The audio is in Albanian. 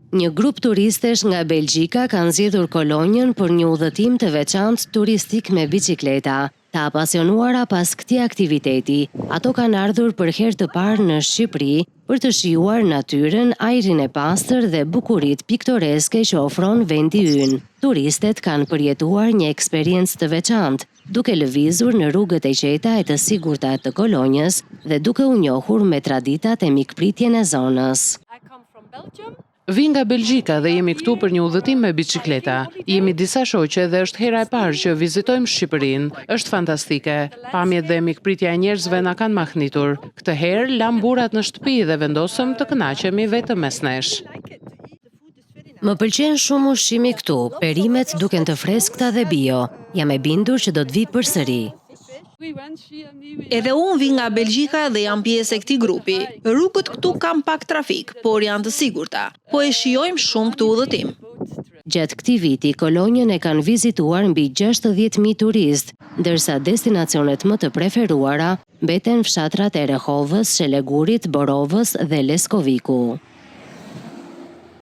Një grup turistesh nga Belgjika kanë zgjedhur Kolonjën për një udhëtim të veçantë turistik me biçikleta. Të apasionuara pas këtij aktiviteti, ato kanë ardhur për herë të parë në Shqipëri për të shijuar natyrën, ajrin e pastër dhe bukuritë piktoreske që ofron vendi ynë. Turistët kanë përjetuar një eksperiencë të veçantë, duke lëvizur në rrugët e qeta e të sigurta të Kolonjës dhe duke u njohur me traditat e mikpritjen e zonës. Vi nga Belgjika dhe jemi këtu për një udhëtim me biçikleta. Jemi disa shoqe dhe është hera e parë që vizitojmë Shqipërinë. Është fantastike. Pamjet dhe mikpritja e njerëzve na kanë mahnitur. Këtë herë lam burrat në shtëpi dhe vendosëm të kënaqemi vetëm mes nesh. Më pëlqen shumë ushqimi këtu, perimet duken të freskëta dhe bio. Jam e bindur që do të vi përsëri. Edhe unë vi nga Belgjika dhe jam pjesë e këtij grupi. Rrugët këtu kanë pak trafik, por janë të sigurta. Po e shijojmë shumë këtë udhëtim. Gjatë këtij viti, Kolonjën e kanë vizituar mbi 60.000 turistë, ndërsa destinacionet më të preferuara mbeten fshatrat e Rehovës, Shelegurit, Borovës dhe Leskoviku.